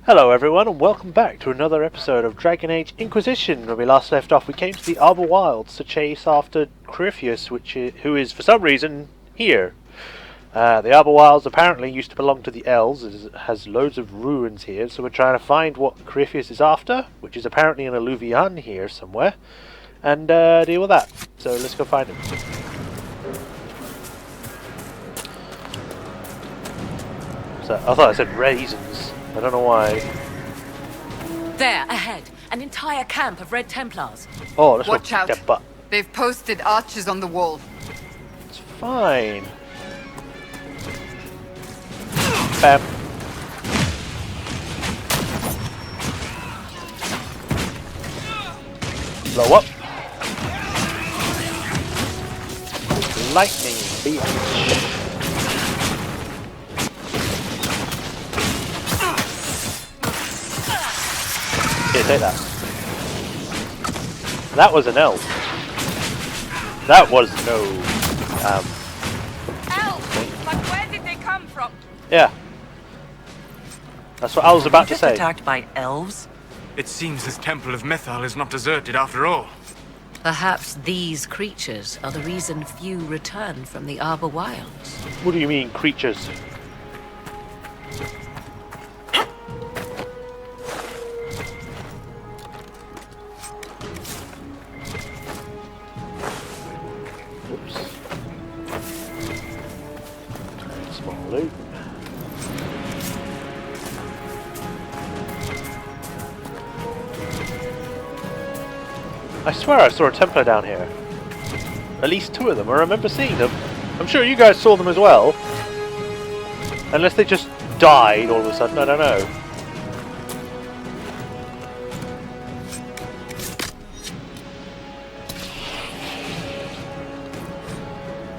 Hello everyone and welcome back to another episode of Dragon Age Inquisition. When we last left off we came to the Arbor Wilds to chase after Corypheus, who is for some reason here. The Arbor Wilds apparently used to belong to the elves. It has loads of ruins here, so we're trying to find what Corypheus is after, which is apparently an alluvion here somewhere, and deal with that. So let's go find him. So, I thought I said raisins. I don't know why. There, ahead. An entire camp of Red Templars. Oh, let's Watch out. Get butt. They've posted archers on the wall. It's fine. Bam. Blow up. Lightning, bitch. Here, take that. That was an elf. That was no... Elf! But where did they come from? Yeah. That's what I was about to say. Attacked by elves? It seems this temple of Mythal is not deserted after all. Perhaps these creatures are the reason few return from the Arbor Wilds. What do you mean, creatures? Loot. I swear I saw a Templar down here. At least two of them. I remember seeing them. I'm sure you guys saw them as well. Unless they just died all of a sudden, I don't know.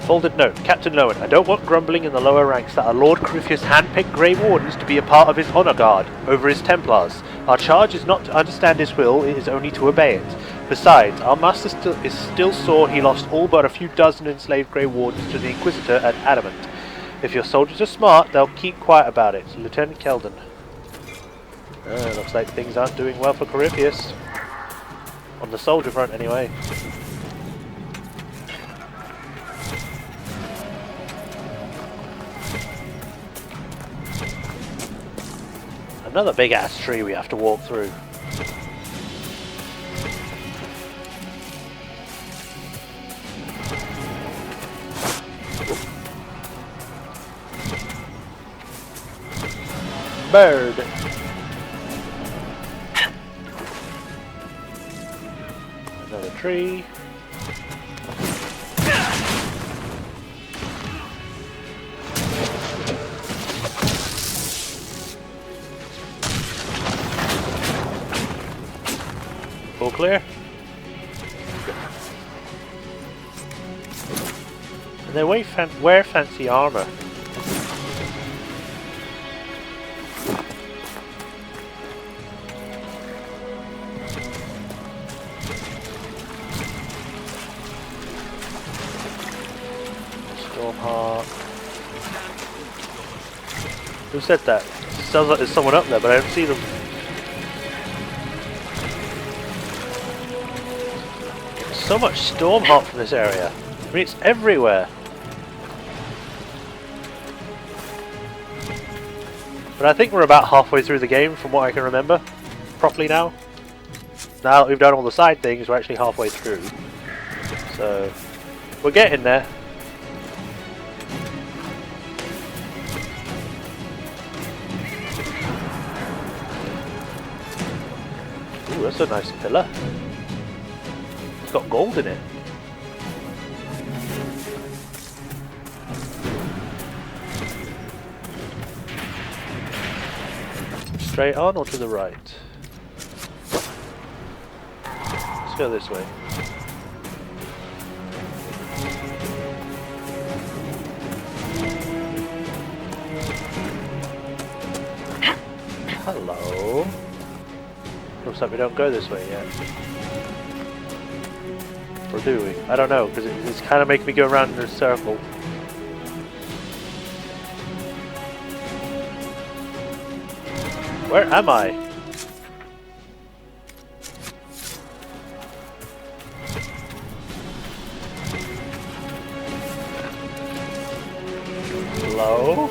Folded note. Captain Lowen, I don't want grumbling in the lower ranks that our Lord Corypheus handpicked Grey Wardens to be a part of his honour guard over his Templars. Our charge is not to understand his will, it is only to obey it. Besides, our master is still sore he lost all but a few dozen enslaved Grey Wardens to the Inquisitor at Adamant. If your soldiers are smart, they'll keep quiet about it. Lieutenant Keldon. Looks like things aren't doing well for Corypheus. On the soldier front, anyway. Another big ass tree we have to walk through. Bird. Another tree. All clear. And they wear fancy armor. Stormheart. Who said that? Sounds like there's someone up there, but I don't see them. So much Stormheart from this area. I mean, it's everywhere. But I think we're about halfway through the game from what I can remember properly now. Now that we've done all the side things, we're actually halfway through. So, we're getting there. Ooh, that's a nice pillar. It's got gold in it. Straight on or to the right? Let's go this way. Hello. Looks like we don't go this way yet. Or do we? I don't know, because it's kind of making me go around in a circle. Where am I? Hello?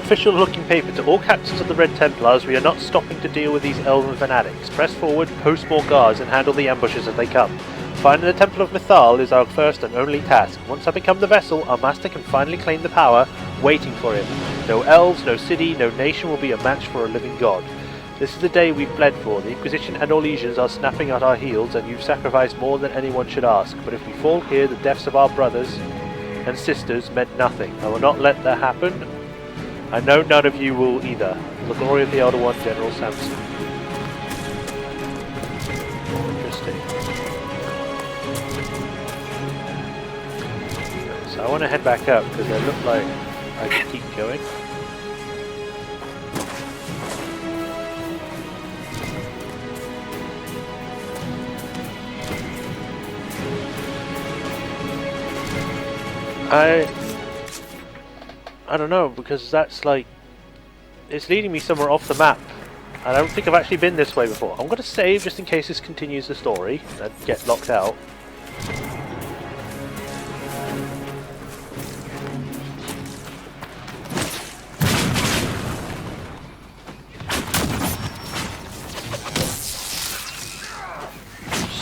Official looking paper to all captains of the Red Templars, we are not stopping to deal with these elven fanatics. Press forward, post more guards, and handle the ambushes as they come. Finding the Temple of Mythal is our first and only task. Once I become the vessel, our master can finally claim the power, waiting for him. No elves, no city, no nation will be a match for a living god. This is the day we've bled for. The Inquisition and all legions are snapping at our heels, and you've sacrificed more than anyone should ask. But if we fall here, the deaths of our brothers and sisters meant nothing. I will not let that happen. I know none of you will either. The glory of the Elder One, General Samson. Interesting. So I want to head back up because they look like I can keep going. I don't know, because that's like, it's leading me somewhere off the map. I don't think I've actually been this way before. I'm going to save just in case this continues the story and get locked out.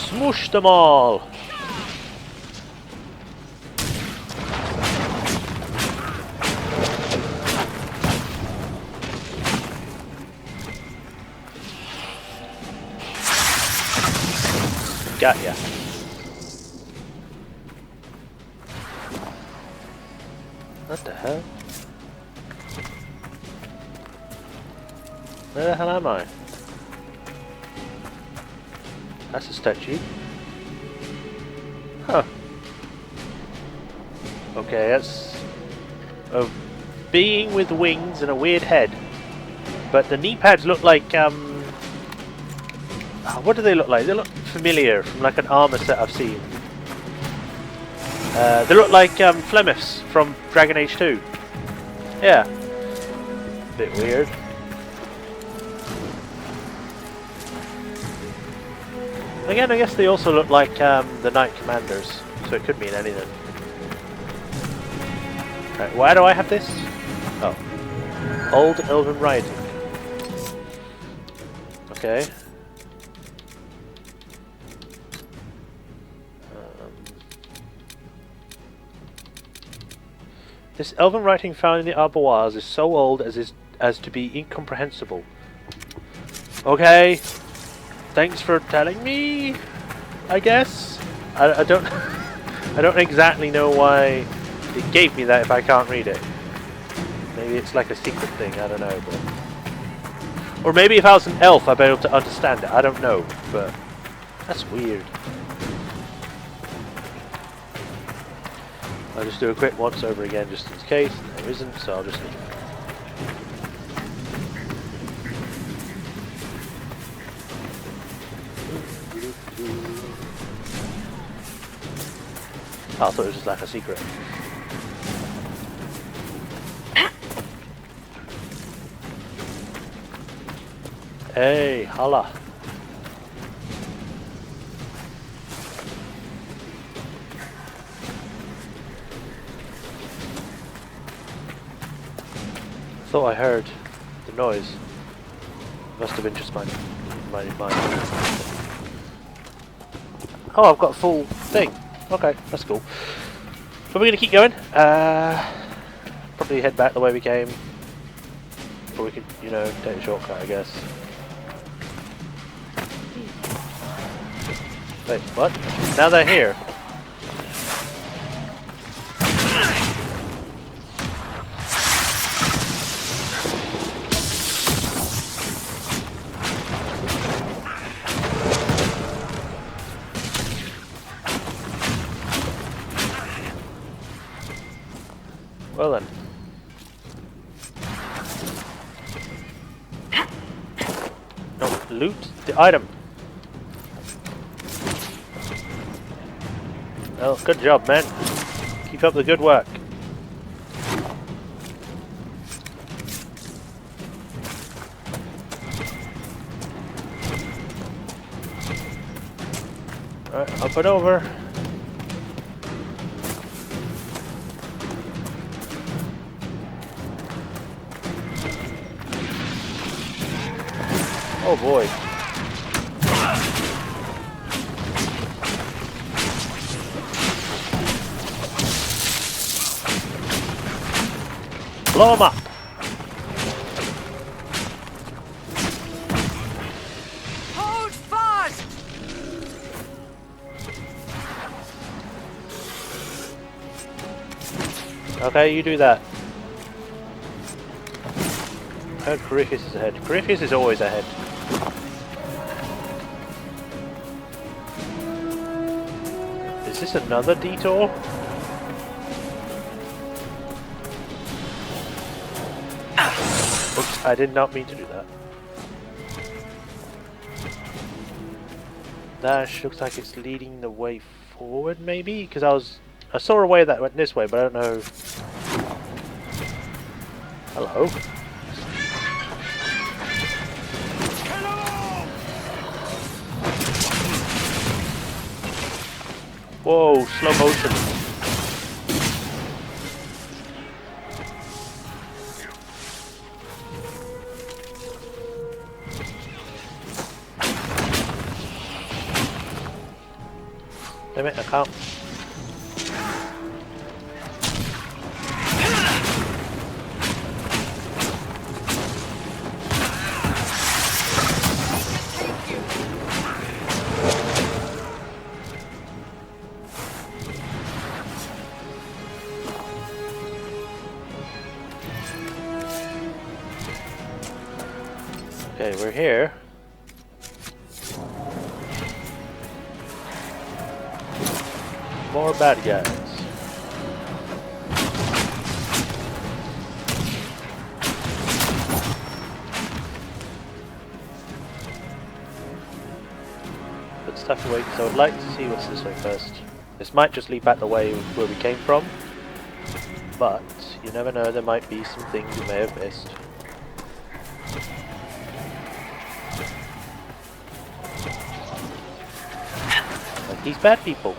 Smoosh them all! Got ya. What the hell? Where the hell am I? That's a statue. Huh. Okay, that's a being with wings and a weird head. But the knee pads look like, what do they look like? They look familiar from like an armor set I've seen. They look like Flemeths from Dragon Age 2. Yeah. Bit weird. Again, I guess they also look like the Knight Commanders, so it could mean anything. Right, why do I have this? Oh. Old Elven Writing. Okay. This elven writing found in the arboirs is so old as to be incomprehensible. Okay, thanks for telling me. I guess I don't I don't exactly know why it gave me that if I can't read it. Maybe it's like a secret thing. I don't know, but or maybe if I was an elf, I'd be able to understand it. I don't know, but that's weird. I'll just do a quick once over again just in case, and there isn't, so I'll just leave. Oh, I thought it was just like a secret. Hey, holla. I thought I heard the noise. Must have been just my Oh, I've got a full thing. Okay, that's cool. So we're gonna keep going. Probably head back the way we came. Or we could, you know, take a shortcut, I guess. Wait, what? Now they're here. Well then. No, loot the item. Well, good job, men. Keep up the good work. Alright, up and over. Oh boy. Blow him up. Hold fast! Okay, you do that. Oh, Corypheus is ahead. Corypheus is always ahead. Is this another detour? Oops, I did not mean to do that. That looks like it's leading the way forward, maybe? Because I saw a way that went this way, but I don't know. Hello? Whoa, slow motion. Damn it, I can't. Okay, we're here. More bad guys. Put stuff away because I would like to see what's this way first. This might just lead back the way where we came from, but you never know, there might be some things you may have missed. Like these bad people.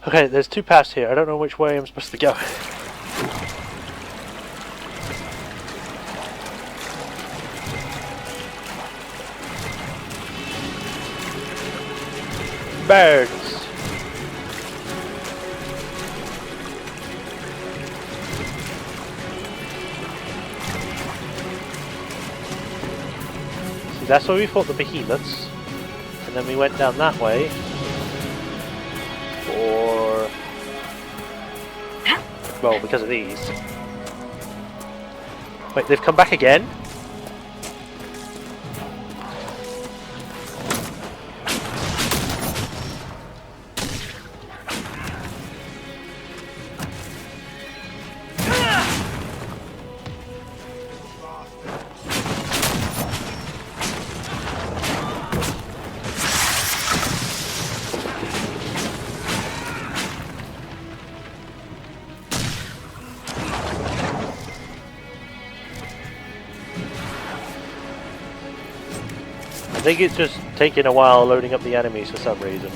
Okay, there's two paths here. I don't know which way I'm supposed to go. Birds. See, that's where we fought the behemoths, and then we went down that way. Or well, because of these. Wait, they've come back again? I think it's just taking a while loading up the enemies for some reason.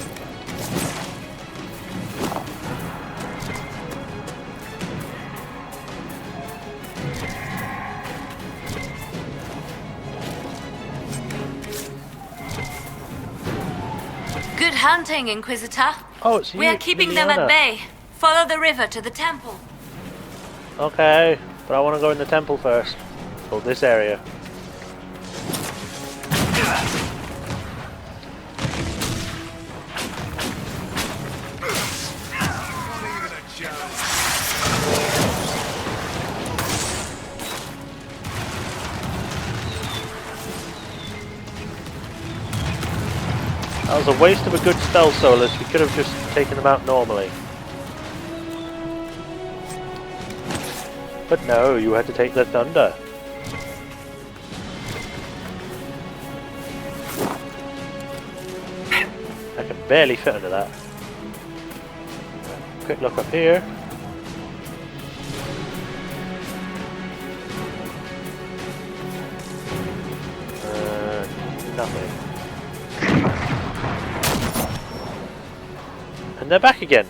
Good hunting, Inquisitor. Oh, it's you, We are keeping them at Liliana. bay. Follow the river to the temple. Okay, but I want to go in the temple first. Or this area. That was a waste of a good spell, Solus. We could have just taken them out normally. But no, you had to take the thunder. I can barely fit under that. Quick look up here. Nothing. And they're back again.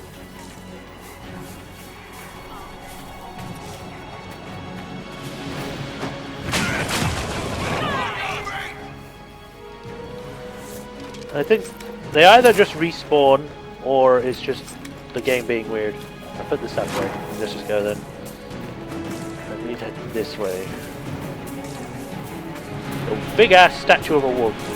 I think they either just respawn or it's just the game being weird. I'll put this that way. Let's just go then. Let me head this way. A big ass statue of a wolf.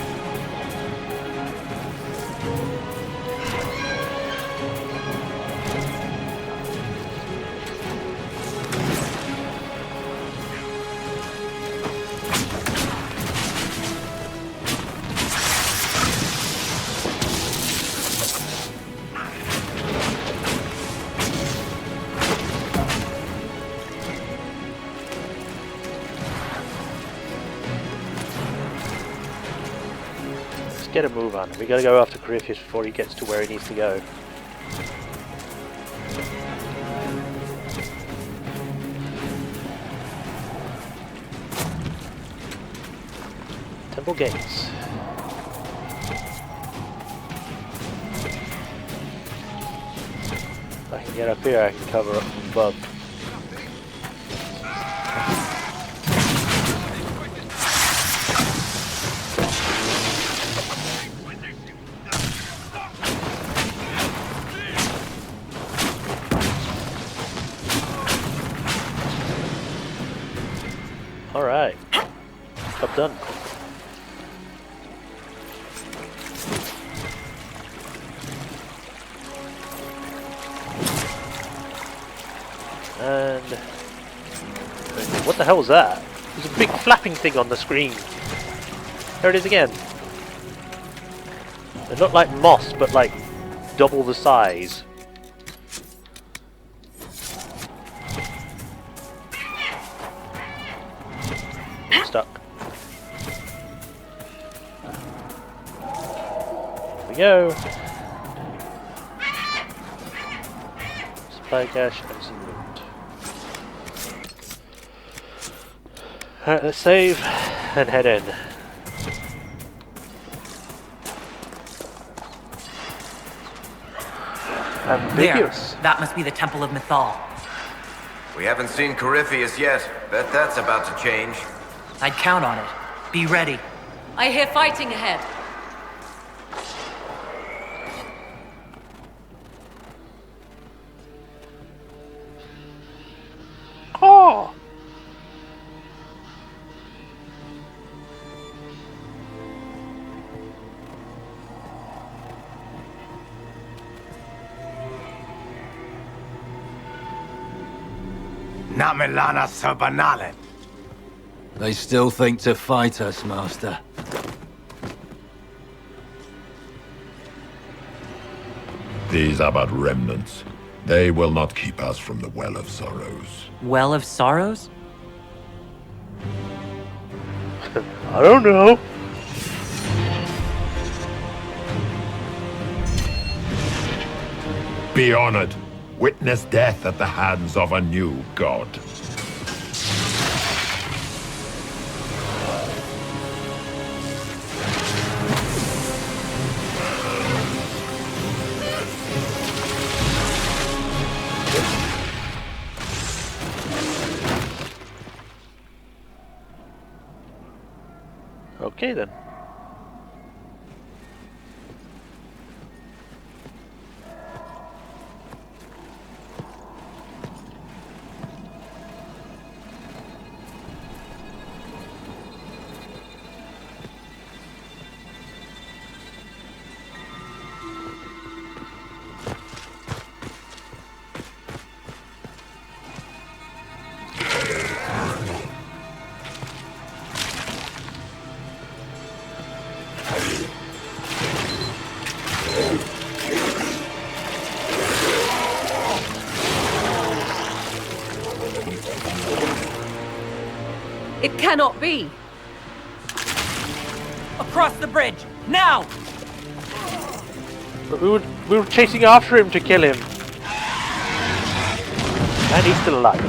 Get a move on. We gotta go after Corypheus before he gets to where he needs to go. Temple gates. If I can get up here, I can cover up from above. Alright, job done. And what the hell was that? There's a big flapping thing on the screen. There it is again. They look like moss, but like double the size. Stuck. Here we go. Supply cache and some loot. Alright, let's save and head in. Ambiguous. There. That must be the Temple of Mythal. We haven't seen Corypheus yet. Bet that's about to change. I'd count on it. Be ready. I hear fighting ahead. Oh! Namelana Sabanale. They still think to fight us, Master. These are but remnants. They will not keep us from the Well of Sorrows. Well of Sorrows? I don't know. Be honored. Witness death at the hands of a new god. Okay then. It cannot be! Across the bridge! Now! But we were chasing after him to kill him. And he's still alive.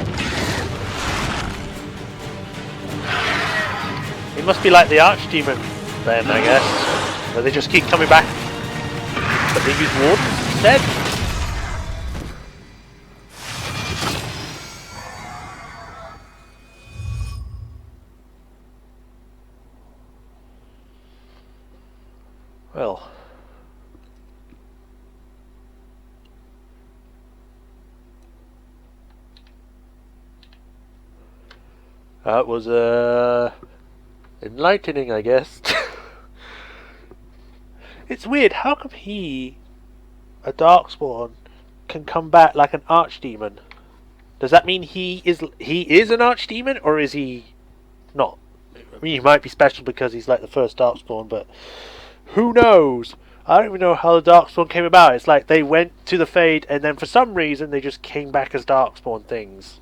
He must be like the Archdemon then, I guess. Where they just keep coming back. But they use wardens instead. Well. That was enlightening, I guess. It's weird, how come he, a Darkspawn, can come back like an Archdemon? Does that mean he is an Archdemon, or is he not? I mean, he might be special because he's like the first Darkspawn, but who knows? I don't even know how the Darkspawn came about. It's like they went to the Fade and then for some reason they just came back as Darkspawn things.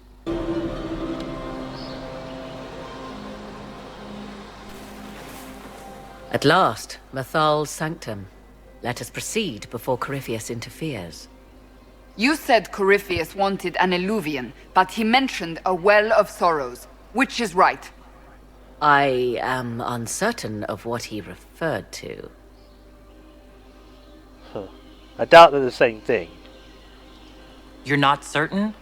At last, Mathal's sanctum. Let us proceed before Corypheus interferes. You said Corypheus wanted an eluvian, but he mentioned a well of sorrows. Which is right? I am uncertain of what he referred to. I doubt they're the same thing. You're not certain?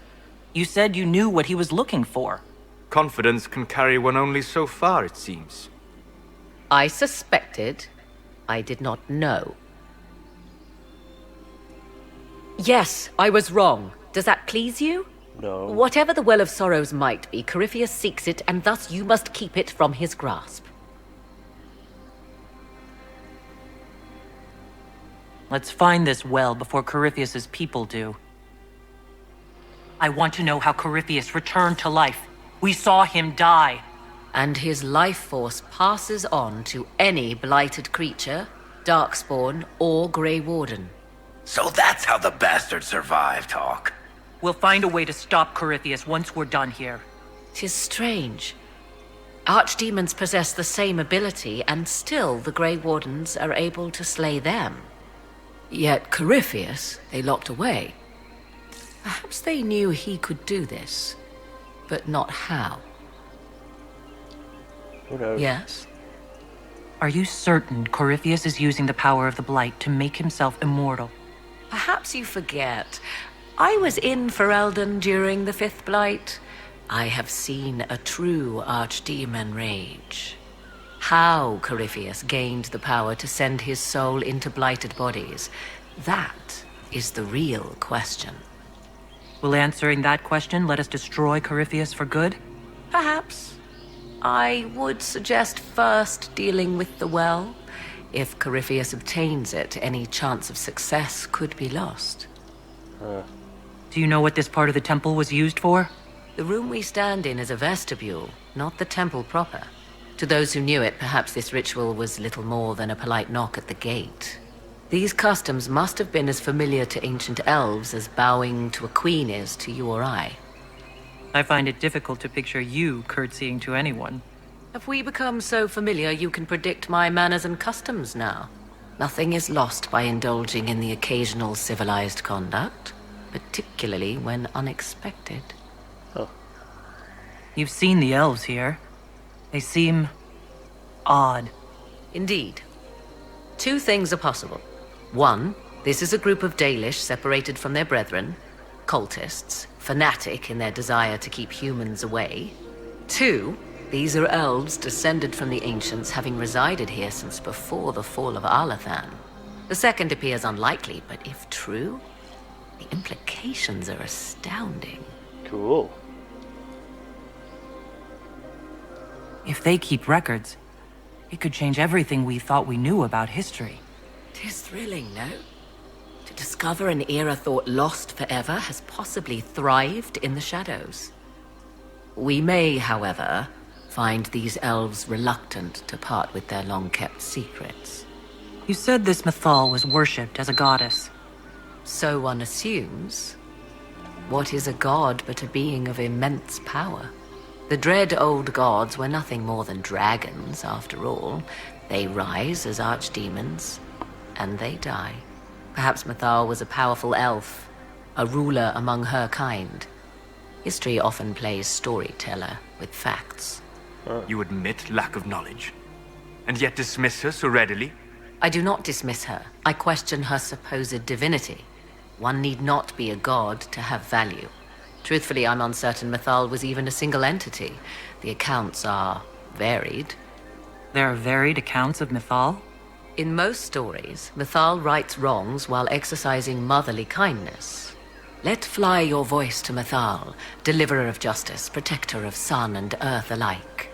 You said you knew what he was looking for. Confidence can carry one only so far, it seems. I suspected. I did not know. Yes, I was wrong. Does that please you? No. Whatever the Well of Sorrows might be, Corypheus seeks it, and thus you must keep it from his grasp. Let's find this well before Corypheus's people do. I want to know how Corypheus returned to life. We saw him die. And his life force passes on to any blighted creature, Darkspawn, or Grey Warden. So that's how the bastard survived, Hawk. We'll find a way to stop Corypheus once we're done here. 'Tis strange. Archdemons possess the same ability, and still the Grey Wardens are able to slay them. Yet Corypheus they locked away. Perhaps they knew he could do this, but not how. Who knows? Yes? Are you certain Corypheus is using the power of the Blight to make himself immortal? Perhaps you forget. I was in Ferelden during the Fifth Blight. I have seen a true Archdemon rage. How Corypheus gained the power to send his soul into blighted bodies, that is the real question. Will answering that question let us destroy Corypheus for good? Perhaps. I would suggest first dealing with the well. If Corypheus obtains it, any chance of success could be lost. Do you know what this part of the temple was used for? The room we stand in is a vestibule, not the temple proper. To those who knew it, perhaps this ritual was little more than a polite knock at the gate. These customs must have been as familiar to ancient elves as bowing to a queen is to you or I. I find it difficult to picture you curtsying to anyone. Have we become so familiar you can predict my manners and customs now? Nothing is lost by indulging in the occasional civilized conduct, particularly when unexpected. You've seen the elves here. They seem odd. Indeed. Two things are possible. One, this is a group of Dalish separated from their brethren, cultists, fanatic in their desire to keep humans away. Two, these are elves descended from the ancients, having resided here since before the fall of Alathan. The second appears unlikely, but if true, the implications are astounding. Cool. If they keep records, it could change everything we thought we knew about history. 'Tis thrilling, no? To discover an era thought lost forever has possibly thrived in the shadows. We may, however, find these elves reluctant to part with their long-kept secrets. You said this Mythal was worshipped as a goddess. So one assumes. What is a god but a being of immense power? The dread old gods were nothing more than dragons, after all. They rise as archdemons, and they die. Perhaps Mythal was a powerful elf, a ruler among her kind. History often plays storyteller with facts. You admit lack of knowledge, and yet dismiss her so readily? I do not dismiss her. I question her supposed divinity. One need not be a god to have value. Truthfully, I'm uncertain Mythal was even a single entity. The accounts are varied. There are varied accounts of Mythal? In most stories, Mythal rights wrongs while exercising motherly kindness. Let fly your voice to Mythal, deliverer of justice, protector of sun and earth alike.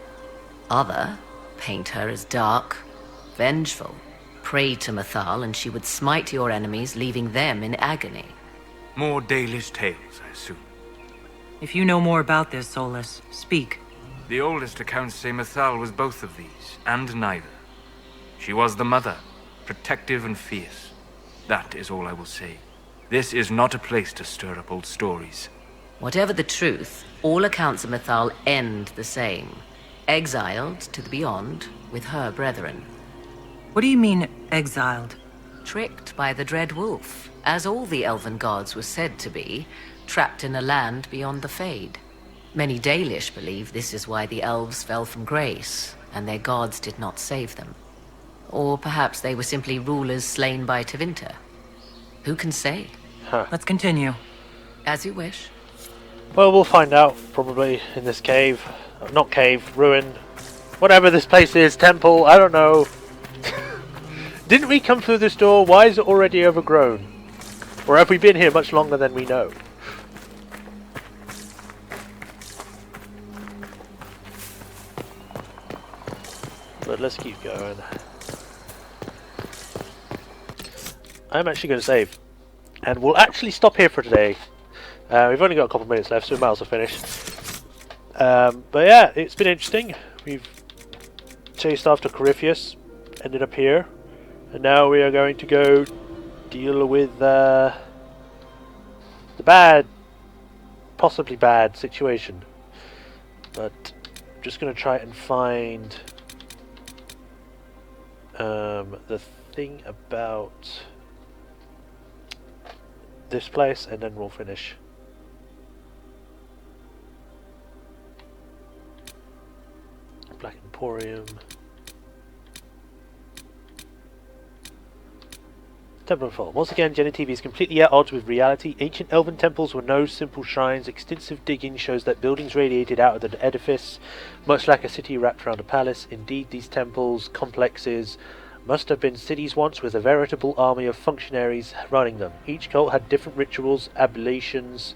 Other paint her as dark, vengeful. Pray to Mythal and she would smite your enemies, leaving them in agony. More Dalish tales, I assume. If you know more about this, Solus, speak. The oldest accounts say Mythal was both of these, and neither. She was the mother, protective and fierce. That is all I will say. This is not a place to stir up old stories. Whatever the truth, all accounts of Mythal end the same. Exiled to the beyond with her brethren. What do you mean, exiled? Tricked by the Dread Wolf, as all the elven gods were said to be, trapped in a land beyond the Fade. Many Dalish believe this is why the elves fell from grace, and their gods did not save them. Or perhaps they were simply rulers slain by Tevinter. Who can say? Let's continue. As you wish. Well, we'll find out, probably, in this cave. Not cave, ruin. Whatever this place is, temple, I don't know. Didn't we come through this door? Why is it already overgrown? Or have we been here much longer than we know? But let's keep going. I'm actually going to save. And we'll actually stop here for today. We've only got a couple of minutes left, so we might as well finish. But yeah, it's been interesting. We've chased after Corypheus, ended up here. And now we are going to go deal with the bad, possibly bad situation. But I'm just going to try and find the thing about this place, and then we'll finish. Black Emporium. Temple Fall. Once again, Jenny TV is completely at odds with reality. Ancient elven temples were no simple shrines. Extensive digging shows that buildings radiated out of the edifice, much like a city wrapped around a palace. Indeed, these temples, complexes, must have been cities once with a veritable army of functionaries running them. Each cult had different rituals, ablutions,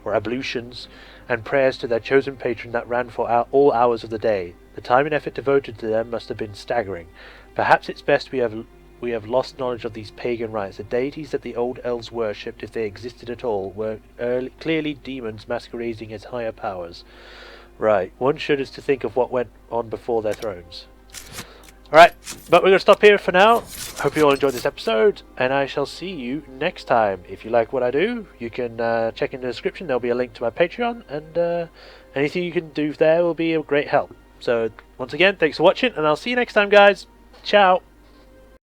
and prayers to their chosen patron that ran for all hours of the day. The time and effort devoted to them must have been staggering. Perhaps it's best we have lost knowledge of these pagan rites. The deities that the old elves worshipped, if they existed at all, were clearly demons masquerading as higher powers. Right, one shuders to think of what went on before their thrones. Alright, but we're going to stop here for now. Hope you all enjoyed this episode, and I shall see you next time. If you like what I do, you can check in the description. There'll be a link to my Patreon, and anything you can do there will be a great help. So, once again, thanks for watching, and I'll see you next time, guys. Ciao!